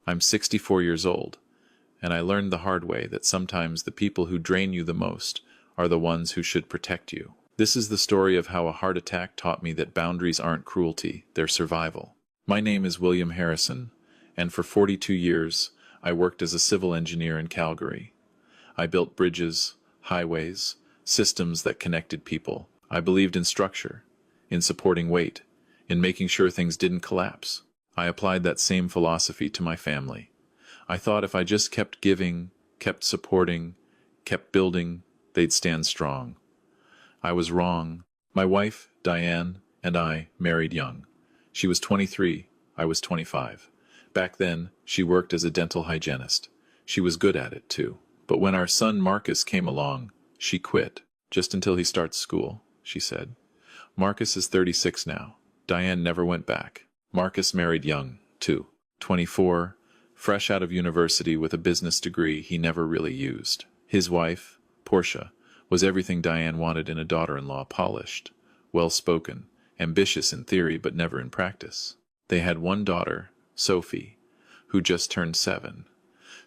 I'm 64 years old, and I learned the hard way that sometimes the people who drain you the most are the ones who should protect you. This is the story of how a heart attack taught me that boundaries aren't cruelty, they're survival. My name is William Harrison, and for 42 years, I worked as a civil engineer in Calgary. I built bridges, highways, systems that connected people. I believed in structure, in supporting weight, in making sure things didn't collapse. I applied that same philosophy to my family. I thought if I just kept giving, kept supporting, kept building, they'd stand strong. I was wrong. My wife, Diane, and I married young. She was 23, I was 25. Back then, she worked as a dental hygienist. She was good at it, too. But when our son Marcus came along, she quit. Just until he starts school, she said. Marcus is 36 now. Diane never went back. Marcus married young, too. 24, fresh out of university with a business degree he never really used. His wife, Portia, was everything Diane wanted in a daughter-in-law: polished, well-spoken, ambitious in theory but never in practice. They had one daughter, Sophie, who just turned 7.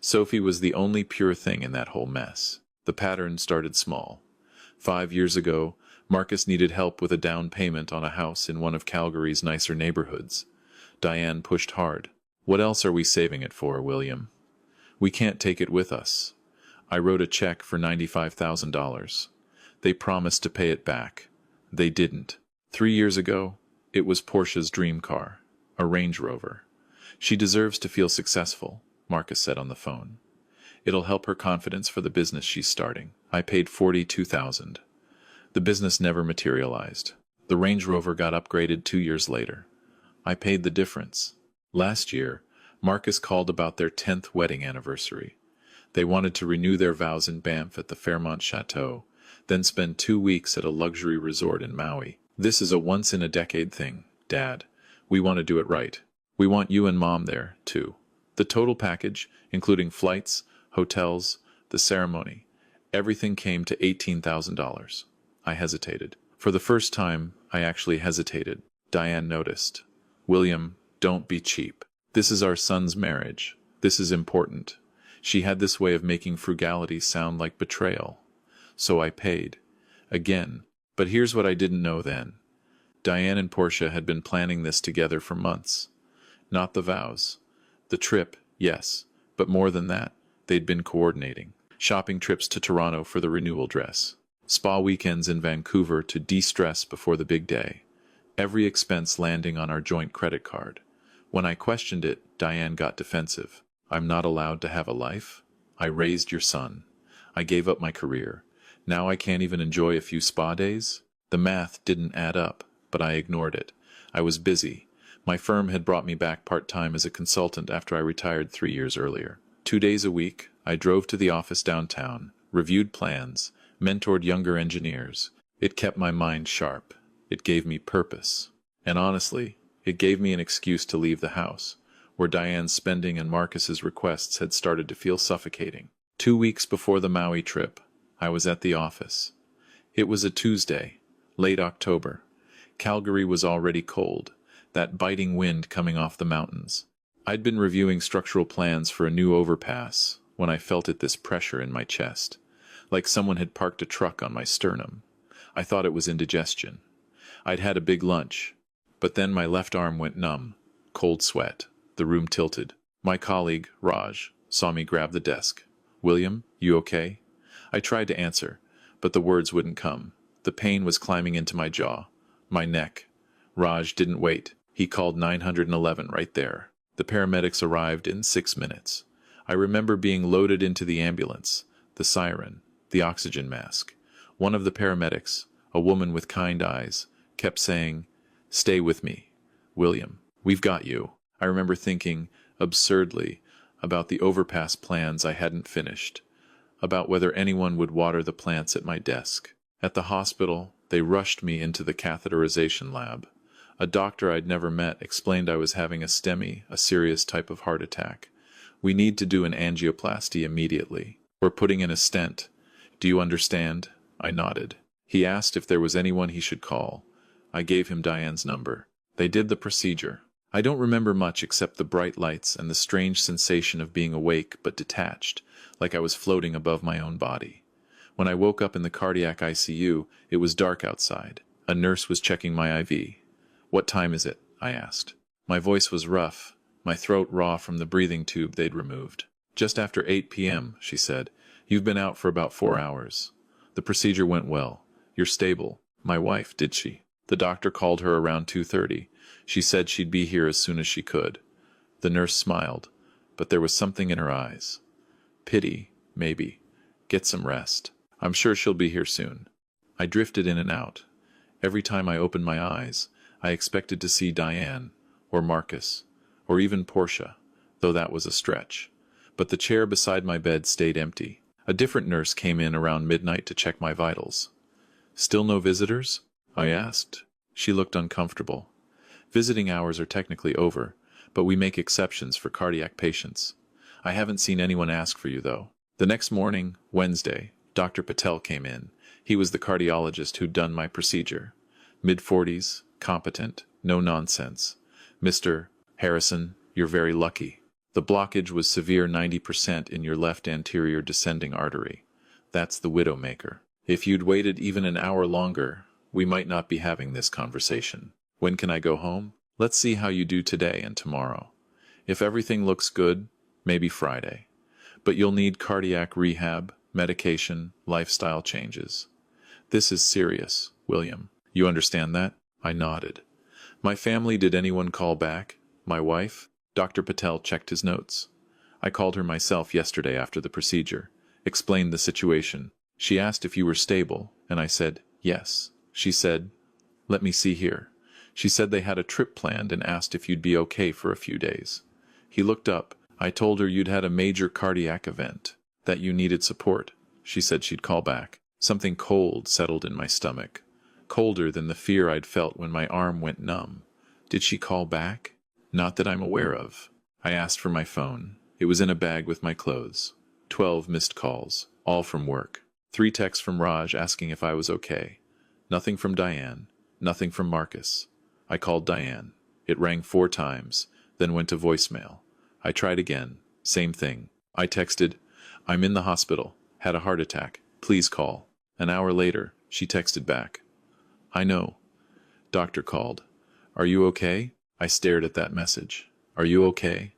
Sophie was the only pure thing in that whole mess. The pattern started small. 5 years ago, Marcus needed help with a down payment on a house in one of Calgary's nicer neighborhoods. Diane pushed hard. "What else are we saving it for, William? We can't take it with us." I wrote a check for $95,000. They promised to pay it back. They didn't. 3 years ago, it was Portia's dream car, a Range Rover. "She deserves to feel successful," Marcus said on the phone. "It'll help her confidence for the business she's starting." I paid $42,000. The business never materialized. The Range Rover got upgraded 2 years later. I paid the difference. Last year, Marcus called about their 10th wedding anniversary. They wanted to renew their vows in Banff at the Fairmont Chateau, then spend 2 weeks at a luxury resort in Maui. "This is a once-in-a-decade thing, Dad. We want to do it right. We want you and Mom there, too." The total package, including flights, hotels, the ceremony, everything came to $18,000. I hesitated. For the first time, I actually hesitated. Diane noticed. "William, don't be cheap. This is our son's marriage. This is important." She had this way of making frugality sound like betrayal. So I paid. Again. But here's what I didn't know then. Diane and Portia had been planning this together for months. Not the vows. The trip, yes, but more than that, they'd been coordinating. Shopping trips to Toronto for the renewal dress. Spa weekends in Vancouver to de-stress before the big day. Every expense landing on our joint credit card. When I questioned it, Diane got defensive. "I'm not allowed to have a life? I raised your son. I gave up my career. Now I can't even enjoy a few spa days?" The math didn't add up, but I ignored it. I was busy. My firm had brought me back part-time as a consultant after I retired 3 years earlier. 2 days a week, I drove to the office downtown, reviewed plans, mentored younger engineers. It kept my mind sharp. It gave me purpose. And honestly, it gave me an excuse to leave the house, where Diane's spending and Marcus's requests had started to feel suffocating. 2 weeks before the Maui trip, I was at the office. It was a Tuesday, late October. Calgary was already cold, that biting wind coming off the mountains. I'd been reviewing structural plans for a new overpass when I felt this pressure in my chest, like someone had parked a truck on my sternum. I thought it was indigestion. I'd had a big lunch, but then my left arm went numb, cold sweat. The room tilted. My colleague, Raj, saw me grab the desk. "William, you okay?" I tried to answer, but the words wouldn't come. The pain was climbing into my jaw, my neck. Raj didn't wait. He called 911 right there. The paramedics arrived in 6 minutes. I remember being loaded into the ambulance, the siren, the oxygen mask. One of the paramedics, a woman with kind eyes, kept saying, "Stay with me, William. We've got you." I remember thinking, absurdly, about the overpass plans I hadn't finished, about whether anyone would water the plants at my desk. At the hospital, they rushed me into the catheterization lab. A doctor I'd never met explained I was having a STEMI, a serious type of heart attack. "We need to do an angioplasty immediately. We're putting in a stent. Do you understand?" I nodded. He asked if there was anyone he should call. I gave him Diane's number. They did the procedure. I don't remember much except the bright lights and the strange sensation of being awake but detached, like I was floating above my own body. When I woke up in the cardiac ICU, it was dark outside. A nurse was checking my IV. "What time is it?" I asked. My voice was rough, my throat raw from the breathing tube they'd removed. "Just after 8 p.m., she said. "You've been out for about 4 hours. The procedure went well. You're stable." My wife, did she? The doctor called her around 2:30. She said she'd be here as soon as she could. The nurse smiled, but there was something in her eyes. Pity, maybe. Get some rest. I'm sure she'll be here soon. I drifted in and out. Every time I opened my eyes, I expected to see Diane, or Marcus, or even Portia, though that was a stretch. But the chair beside my bed stayed empty. A different nurse came in around midnight to check my vitals. "Still no visitors?" I asked. She looked uncomfortable. "Visiting hours are technically over, but we make exceptions for cardiac patients. I haven't seen anyone ask for you, though." The next morning, Wednesday, Dr. Patel came in. He was the cardiologist who'd done my procedure. Mid-40s, competent, no nonsense. "Mr. Harrison, you're very lucky. The blockage was severe, 90% in your left anterior descending artery. That's the widowmaker. If you'd waited even an hour longer, we might not be having this conversation. When can I go home? Let's see how you do today and tomorrow. If everything looks good, maybe Friday. But you'll need cardiac rehab, medication, lifestyle changes. This is serious, William. You understand that?" I nodded. "My family, did anyone call back? My wife?" Dr. Patel checked his notes. "I called her myself yesterday after the procedure, explained the situation. She asked if you were stable, and I said, yes. She said, let me see here. She said they had a trip planned and asked if you'd be okay for a few days." He looked up. "I told her you'd had a major cardiac event, that you needed support. She said she'd call back." Something cold settled in my stomach, colder than the fear I'd felt when my arm went numb. Did she call back? Not that I'm aware of. I asked for my phone. It was in a bag with my clothes. 12 missed calls, all from work. 3 texts from Raj asking if I was okay. Nothing from Diane. Nothing from Marcus. I called Diane. It rang 4 times, then went to voicemail. I tried again. Same thing. I texted, "I'm in the hospital. Had a heart attack. Please call." An hour later, she texted back, "I know." Doctor called. "Are you okay?" I stared at that message. "Are you okay?"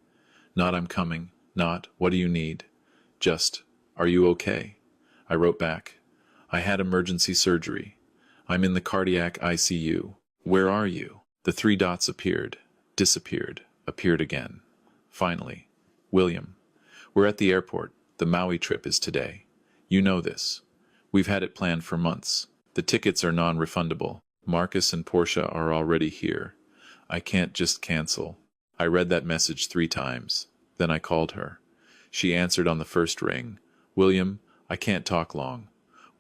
Not "I'm coming." Not "What do you need?" Just, "Are you okay?" I wrote back, "I had emergency surgery. I'm in the cardiac ICU. Where are you?" The 3 dots appeared, disappeared, appeared again. Finally, "William, we're at the airport. The Maui trip is today. You know this. We've had it planned for months. The tickets are non-refundable. Marcus and Portia are already here. I can't just cancel." I read that message 3 times. Then I called her. She answered on the first ring. "William, I can't talk long.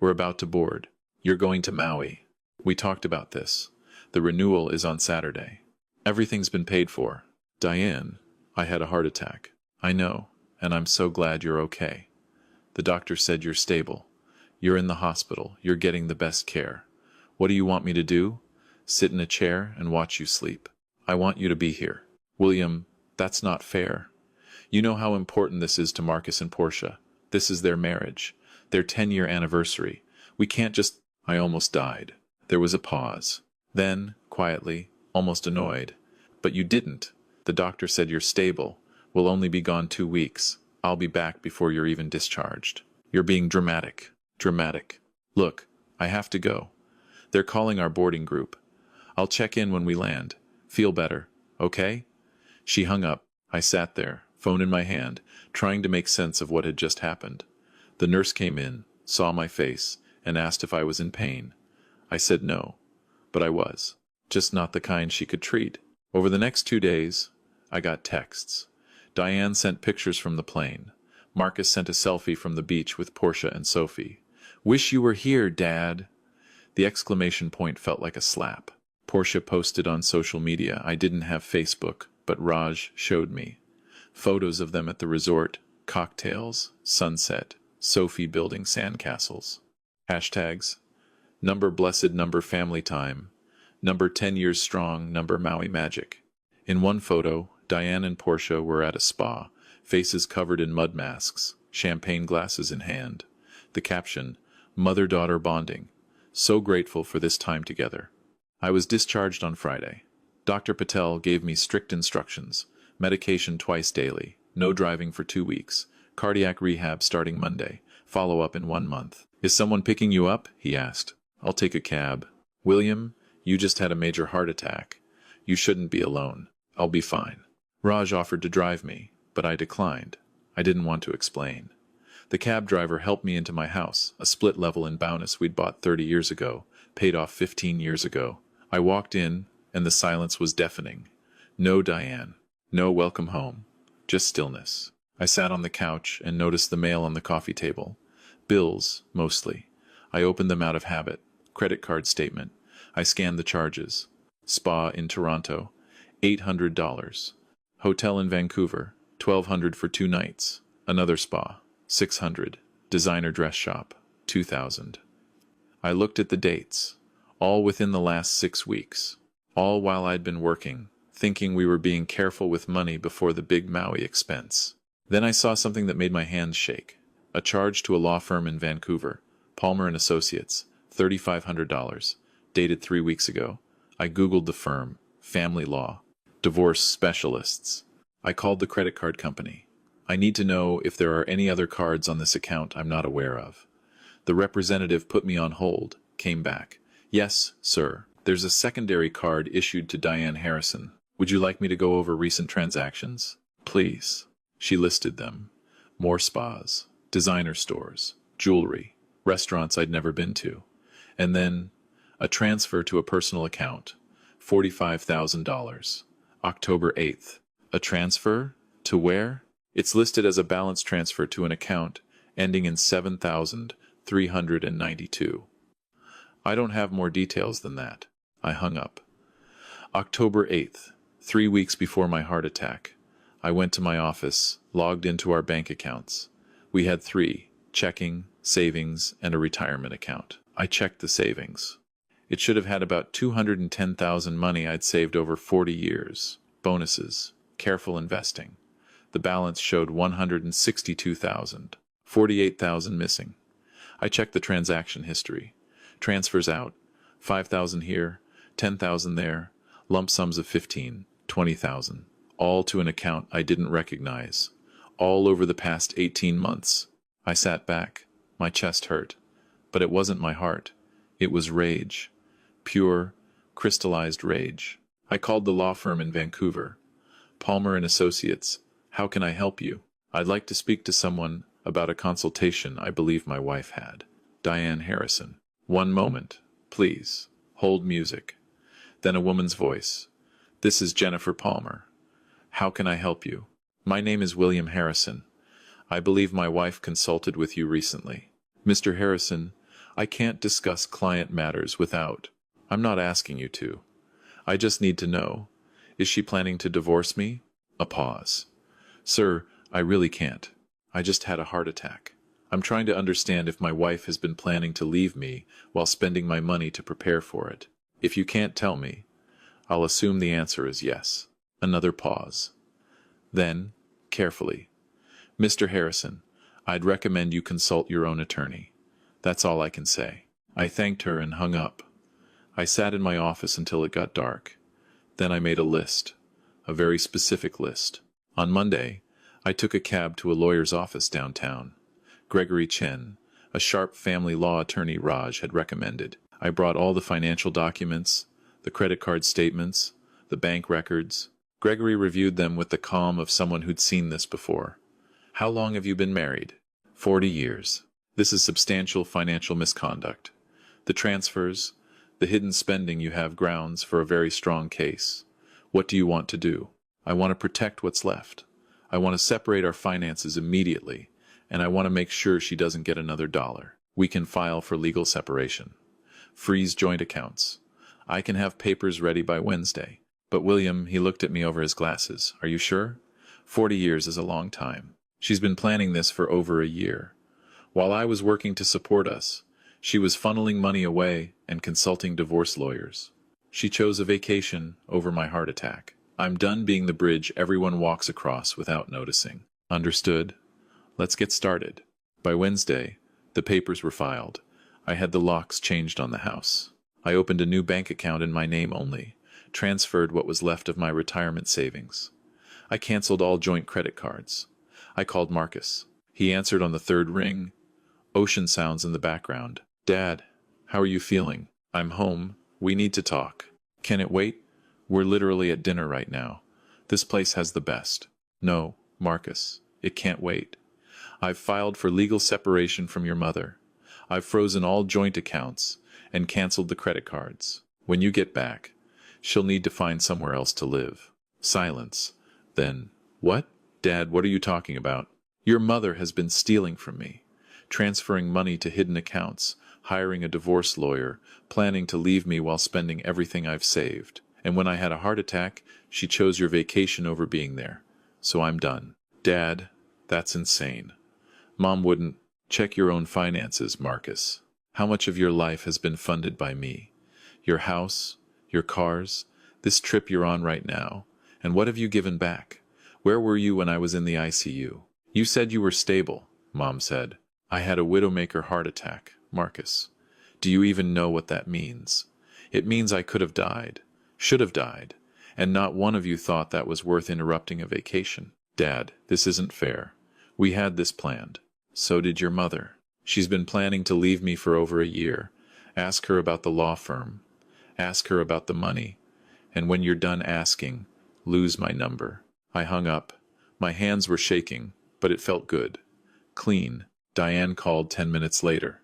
We're about to board. You're going to Maui. We talked about this. The renewal is on Saturday. Everything's been paid for. Diane, I had a heart attack. I know, and I'm so glad you're okay. The doctor said you're stable. You're in the hospital. You're getting the best care. What do you want me to do? Sit in a chair and watch you sleep? I want you to be here." "William, that's not fair. You know how important this is to Marcus and Portia. This is their marriage, their 10-year anniversary. We can't just—" I almost died. There was a pause. Then, quietly, almost annoyed, "But you didn't. The doctor said you're stable. We'll only be gone 2 weeks. I'll be back before you're even discharged. You're being dramatic. Dramatic. Look, I have to go. They're calling our boarding group. I'll check in when we land. Feel better, okay?" She hung up. I sat there, phone in my hand, trying to make sense of what had just happened. The nurse came in, saw my face, and asked if I was in pain. I said no, but I was. Just not the kind she could treat. Over the next 2 days, I got texts. Diane sent pictures from the plane. Marcus sent a selfie from the beach with Portia and Sophie. "Wish you were here, Dad." The exclamation point felt like a slap. Portia posted on social media. I didn't have Facebook, but Raj showed me. Photos of them at the resort, cocktails, sunset, Sophie building sandcastles. Hashtags, number blessed, number family time, number 10 years strong, number Maui magic. In one photo, Diane and Portia were at a spa, faces covered in mud masks, champagne glasses in hand. The caption, "Mother-daughter bonding. So grateful for this time together." I was discharged on Friday. Dr. Patel gave me strict instructions: medication twice daily, no driving for 2 weeks, cardiac rehab starting Monday, follow-up in 1 month. "Is someone picking you up?" he asked. "I'll take a cab." "William, you just had a major heart attack. You shouldn't be alone. I'll be fine." Raj offered to drive me, but I declined. I didn't want to explain. The cab driver helped me into my house, a split level in Bowness we'd bought 30 years ago, paid off 15 years ago. I walked in, and the silence was deafening. No Diane. No welcome home. Just stillness. I sat on the couch and noticed the mail on the coffee table. Bills, mostly. I opened them out of habit. Credit card statement. I scanned the charges. Spa in Toronto, $800. Hotel in Vancouver, $1,200 for 2 nights. Another spa, $600. Designer dress shop, $2,000. I looked at the dates. All within the last 6 weeks. All while I'd been working, thinking we were being careful with money before the big Maui expense. Then I saw something that made my hands shake. A charge to a law firm in Vancouver, Palmer & Associates, $3,500, dated 3 weeks ago. I Googled the firm, family law, divorce specialists. I called the credit card company. I need to know if there are any other cards on this account I'm not aware of. The representative put me on hold, came back. "Yes, sir. There's a secondary card issued to Diane Harrison. Would you like me to go over recent transactions?" "Please." She listed them. More spas, designer stores, jewelry, restaurants I'd never been to. And then a transfer to a personal account, $45,000. October 8th. A transfer? To where? It's listed as a balance transfer to an account ending in 7,392. I don't have more details than that. I hung up. October 8th, 3 weeks before my heart attack. I went to my office, logged into our bank accounts. We had 3, checking, savings, and a retirement account. I checked the savings. It should have had about $210,000 money I'd saved over 40 years. Bonuses, careful investing. The balance showed $162,000, $48,000 missing. I checked the transaction history. Transfers out, $5,000 here, $10,000 there, lump sums of $15,000, $20,000, all to an account I didn't recognize, all over the past 18 months. I sat back. My chest hurt. But it wasn't my heart. It was rage. Pure, crystallized rage. I called the law firm in Vancouver. "Palmer & Associates, how can I help you? I'd like to speak to someone about a consultation I believe my wife had. Diane Harrison." "1 moment, please. Hold music." Then a woman's voice. "This is Jennifer Palmer. How can I help you?" "My name is William Harrison. I believe my wife consulted with you recently." "Mr. Harrison, I can't discuss client matters without—" "I'm not asking you to. I just need to know. Is she planning to divorce me?" A pause. "Sir, I really can't. I just had a heart attack. I'm trying to understand if my wife has been planning to leave me while spending my money to prepare for it. If you can't tell me, I'll assume the answer is yes." Another pause. Then, carefully, "Mr. Harrison, I'd recommend you consult your own attorney. That's all I can say." I thanked her and hung up. I sat in my office until it got dark. Then I made a list, a very specific list. On Monday, I took a cab to a lawyer's office downtown. Gregory Chen, a sharp family law attorney Raj had recommended. I brought all the financial documents, the credit card statements, the bank records. Gregory reviewed them with the calm of someone who'd seen this before. "How long have you been married?" 40 years. This is substantial financial misconduct. The transfers, the hidden spending you have grounds for a very strong case. What do you want to do?" "I want to protect what's left. I want to separate our finances immediately, and I want to make sure she doesn't get another dollar. We can file for legal separation. Freeze joint accounts. I can have papers ready by Wednesday." "But William," he looked at me over his glasses, "are you sure? 40 years is a long time. She's been planning this for over a year. While I was working to support us, she was funneling money away and consulting divorce lawyers. She chose a vacation over my heart attack. I'm done being the bridge everyone walks across without noticing. Understood? Let's get started. By Wednesday, the papers were filed. I had the locks changed on the house. I opened a new bank account in my name only, transferred what was left of my retirement savings. I canceled all joint credit cards. I called Marcus. He answered on the third ring. Ocean sounds in the background. Dad, how are you feeling? I'm home. We need to talk. Can it wait? We're literally at dinner right now. This place has the best. No, Marcus, it can't wait. I've filed for legal separation from your mother. I've frozen all joint accounts and canceled the credit cards. When you get back, she'll need to find somewhere else to live. Silence. Then, what? Dad, what are you talking about? Your mother has been stealing from me, transferring money to hidden accounts, hiring a divorce lawyer, planning to leave me while spending everything I've saved. And when I had a heart attack, she chose your vacation over being there. So I'm done. Dad, that's insane. Mom wouldn't. Check your own finances, Marcus. How much of your life has been funded by me? Your house, your cars, this trip you're on right now. And what have you given back? Where were you when I was in the ICU? You said you were stable, Mom said. I had a widowmaker heart attack, Marcus. Do you even know what that means? It means I could have died, should have died, and not one of you thought that was worth interrupting a vacation. Dad, this isn't fair. We had this planned. So did your mother. She's been planning to leave me for over a year. Ask her about the law firm. Ask her about the money. And when you're done asking, lose my number. I hung up. My hands were shaking, but it felt good. Clean. Diane called 10 minutes later.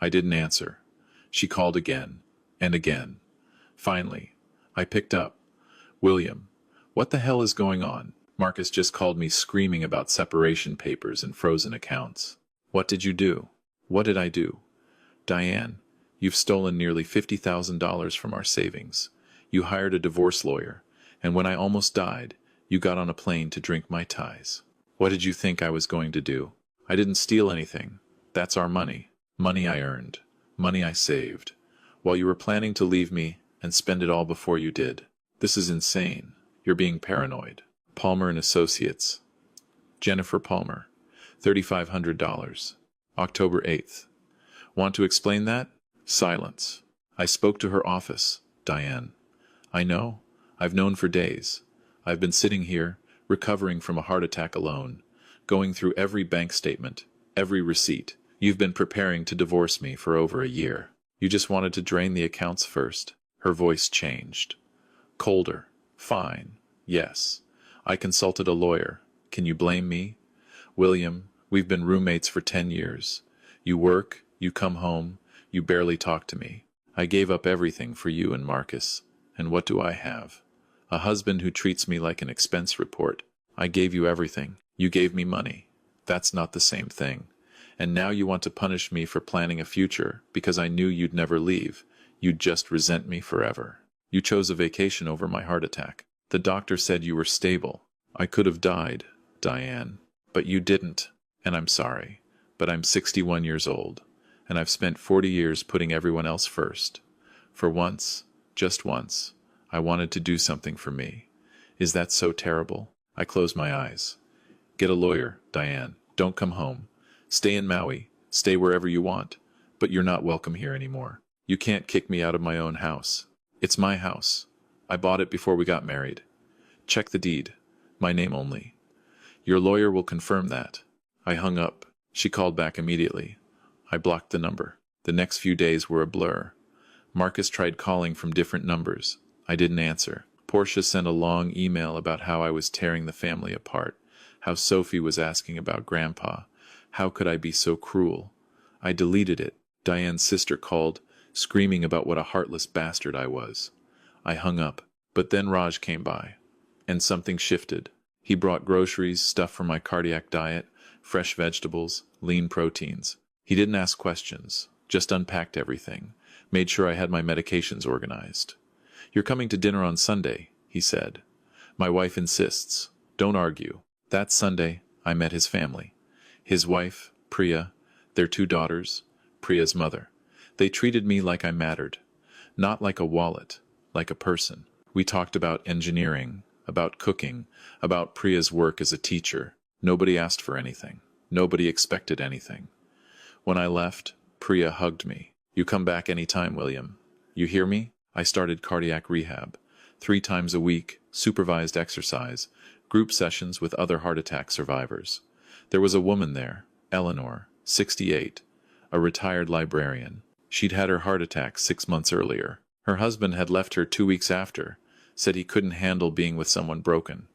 I didn't answer. She called again, and again. Finally, I picked up. William, what the hell is going on? Marcus just called me screaming about separation papers and frozen accounts. What did you do? What did I do? Diane, you've stolen nearly $50,000 from our savings. You hired a divorce lawyer, and when I almost died, you got on a plane to drink Mai Tais. What did you think I was going to do? I didn't steal anything. That's our money. Money I earned. Money I saved. While you were planning to leave me and spend it all before you did. This is insane. You're being paranoid. Palmer and Associates. Jennifer Palmer. $3,500. October 8th. Want to explain that? Silence. I spoke to her office, Diane. I know. I've known for days. I've been sitting here, recovering from a heart attack alone, going through every bank statement, every receipt. You've been preparing to divorce me for over a year. You just wanted to drain the accounts first. Her voice changed. Colder. Fine. Yes. I consulted a lawyer. Can you blame me? William, we've been roommates for 10 years. You work, you come home, you barely talk to me. I gave up everything for you and Marcus. And what do I have? A husband who treats me like an expense report. I gave you everything. You gave me money. That's not the same thing. And now you want to punish me for planning a future because I knew you'd never leave. You'd just resent me forever. You chose a vacation over my heart attack. The doctor said you were stable. I could have died, Diane. But you didn't. And I'm sorry. But I'm 61 years old. And I've spent 40 years putting everyone else first. For once, just once, I wanted to do something for me. Is that so terrible? I closed my eyes. Get a lawyer, Diane. Don't come home. Stay in Maui. Stay wherever you want. But you're not welcome here anymore. You can't kick me out of my own house. It's my house. I bought it before we got married. Check the deed. My name only. Your lawyer will confirm that. I hung up. She called back immediately. I blocked the number. The next few days were a blur. Marcus tried calling from different numbers. I didn't answer. Portia sent a long email about how I was tearing the family apart, how Sophie was asking about Grandpa. How could I be so cruel? I deleted it. Diane's sister called, screaming about what a heartless bastard I was. I hung up. But then Raj came by. And something shifted. He brought groceries, stuff for my cardiac diet, fresh vegetables, lean proteins. He didn't ask questions, just unpacked everything, made sure I had my medications organized. You're coming to dinner on Sunday, he said. My wife insists. Don't argue. That Sunday, I met his family. His wife, Priya, their 2 daughters, Priya's mother. They treated me like I mattered. Not like a wallet, like a person. We talked about engineering, about cooking, about Priya's work as a teacher. Nobody asked for anything. Nobody expected anything. When I left, Priya hugged me. "You come back any time, William. You hear me?" I started cardiac rehab. 3 times a week, supervised exercise, group sessions with other heart attack survivors. There was a woman there, Eleanor, 68, a retired librarian. She'd had her heart attack 6 months earlier. Her husband had left her 2 weeks after, said he couldn't handle being with someone broken.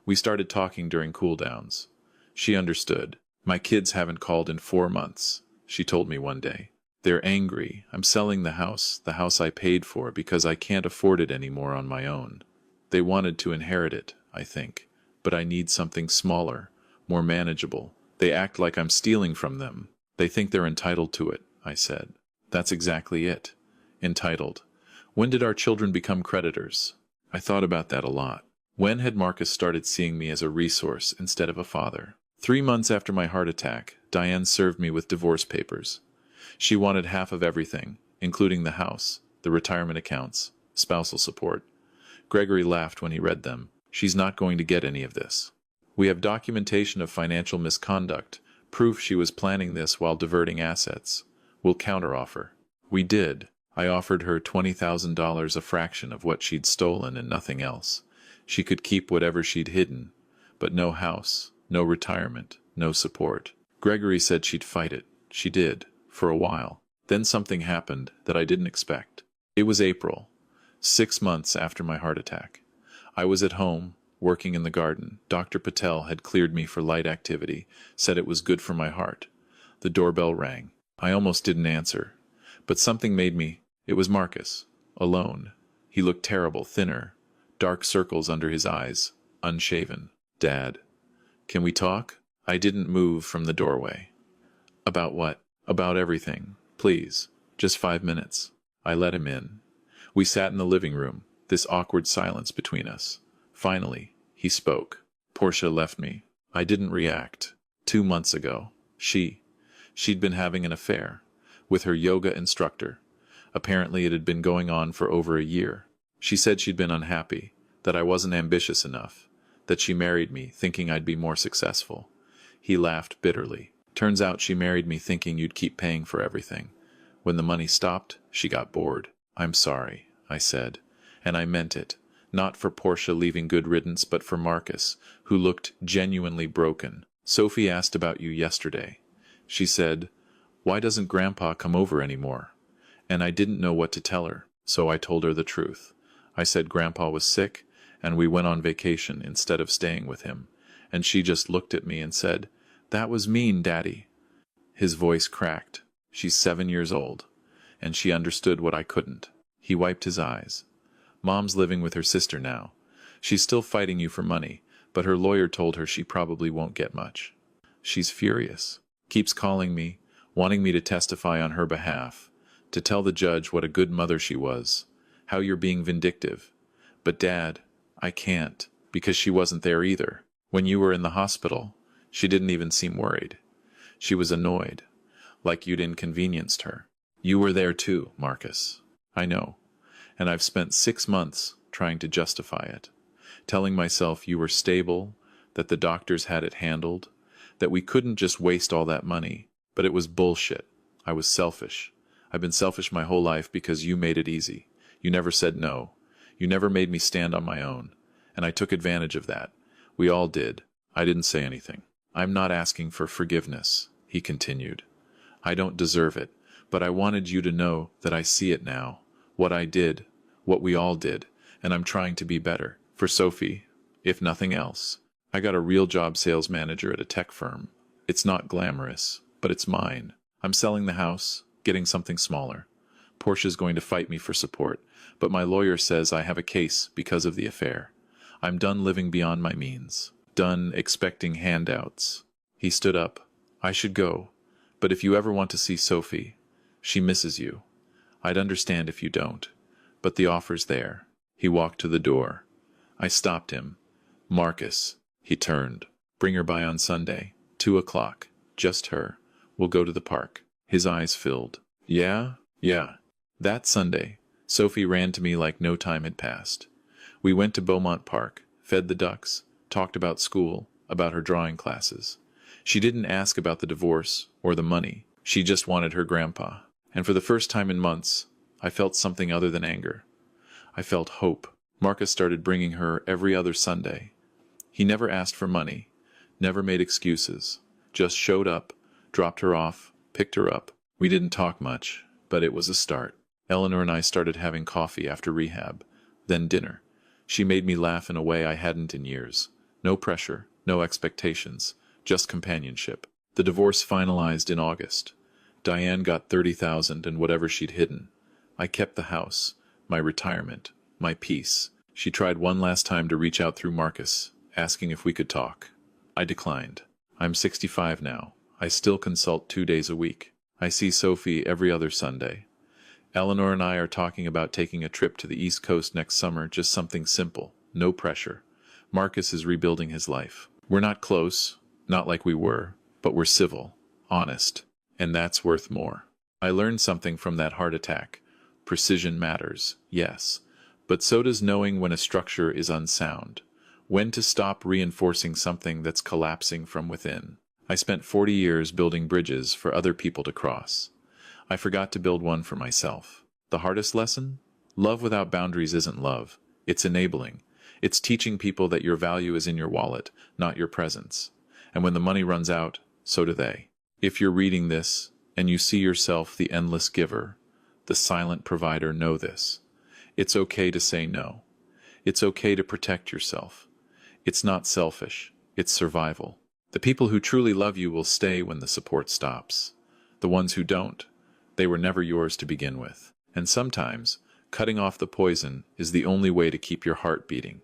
We started talking during cool downs. She understood. "My kids haven't called in 4 months, she told me one day. They're angry. I'm selling the house I paid for, because I can't afford it anymore on my own. They wanted to inherit it, I think, but I need something smaller, more manageable. They act like I'm stealing from them. They think they're entitled to it," I said. "That's exactly it. Entitled. When did our children become creditors?" I thought about that a lot. When had Marcus started seeing me as a resource instead of a father? 3 months after my heart attack, Diane served me with divorce papers. She wanted half of everything, including the house, the retirement accounts, spousal support. Gregory laughed when he read them. "She's not going to get any of this. We have documentation of financial misconduct, proof she was planning this while diverting assets. We'll counteroffer." We did. I offered her $20,000, a fraction of what she'd stolen and nothing else. She could keep whatever she'd hidden, but no house, no retirement, no support. Gregory said she'd fight it. She did, for a while. Then something happened that I didn't expect. It was April, 6 months after my heart attack. I was at home, working in the garden. Dr. Patel had cleared me for light activity, said it was good for my heart. The doorbell rang. I almost didn't answer, but something made me. It was Marcus, alone. He looked terrible, thinner, dark circles under his eyes, unshaven. "Dad, can we talk?" I didn't move from the doorway. "About what?" "About everything. Please. Just 5 minutes." I let him in. We sat in the living room, this awkward silence between us. Finally, he spoke. "Portia left me." I didn't react. 2 months ago. She'd been having an affair with her yoga instructor. Apparently it had been going on for over a year. She said she'd been unhappy, that I wasn't ambitious enough, that she married me thinking I'd be more successful. He laughed bitterly. "Turns out she married me thinking you'd keep paying for everything. When the money stopped, she got bored." "I'm sorry," I said, and I meant it. Not for Portia leaving good riddance, but for Marcus, who looked genuinely broken. "Sophie asked about you yesterday. She said, 'Why doesn't Grandpa come over anymore?' And I didn't know what to tell her, so I told her the truth. I said Grandpa was sick, and we went on vacation instead of staying with him. And she just looked at me and said, 'That was mean, Daddy.'" His voice cracked. "She's 7 years old, and she understood what I couldn't." He wiped his eyes. "Mom's living with her sister now. She's still fighting you for money, but her lawyer told her she probably won't get much. She's furious. Keeps calling me, wanting me to testify on her behalf, to tell the judge what a good mother she was, how you're being vindictive. But Dad, I can't, because she wasn't there either. When you were in the hospital, she didn't even seem worried. She was annoyed, like you'd inconvenienced her. You were there too, Marcus. I know, and I've spent 6 months trying to justify it, telling myself you were stable, that the doctors had it handled, that we couldn't just waste all that money. But it was bullshit. I was selfish. I've been selfish my whole life because you made it easy. You never said no. You never made me stand on my own. And I took advantage of that. We all did. I didn't say anything. I'm not asking for forgiveness," he continued. "I don't deserve it, but I wanted you to know that I see it now. What I did, what we all did, and I'm trying to be better. For Sophie, if nothing else. I got a real job sales manager at a tech firm. It's not glamorous, but it's mine. I'm selling the house, getting something smaller. Portia's going to fight me for support, but my lawyer says I have a case because of the affair. I'm done living beyond my means. Done expecting handouts." He stood up. "I should go, but if you ever want to see Sophie, she misses you. I'd understand if you don't, but the offer's there." He walked to the door. I stopped him. "Marcus." He turned. "Bring her by on Sunday, 2 o'clock. Just her. We'll go to the park." His eyes filled. Yeah. That Sunday, Sophie ran to me like no time had passed. We went to Beaumont Park, fed the ducks, talked about school, about her drawing classes. She didn't ask about the divorce or the money. She just wanted her grandpa. And for the first time in months, I felt something other than anger. I felt hope. Marcus started bringing her every other Sunday. He never asked for money, never made excuses, just showed up, dropped her off, picked her up. We didn't talk much, but it was a start. Eleanor and I started having coffee after rehab, then dinner. She made me laugh in a way I hadn't in years. No pressure, no expectations, just companionship. The divorce finalized in August. Diane got 30,000 and whatever she'd hidden. I kept the house, my retirement, my peace. She tried one last time to reach out through Marcus, asking if we could talk. I declined. I'm 65 now. I still consult 2 days a week. I see Sophie every other Sunday. Eleanor and I are talking about taking a trip to the East Coast next summer, just something simple, no pressure. Marcus is rebuilding his life. We're not close, not like we were, but we're civil, honest, and that's worth more. I learned something from that heart attack. Precision matters, yes, but so does knowing when a structure is unsound, when to stop reinforcing something that's collapsing from within. I spent 40 years building bridges for other people to cross. I forgot to build one for myself. The hardest lesson? Love without boundaries isn't love. It's enabling. It's teaching people that your value is in your wallet, not your presence. And when the money runs out, so do they. If you're reading this, and you see yourself the endless giver, the silent provider, know this. It's okay to say no. It's okay to protect yourself. It's not selfish. It's survival. The people who truly love you will stay when the support stops. The ones who don't, they were never yours to begin with. And sometimes, cutting off the poison is the only way to keep your heart beating.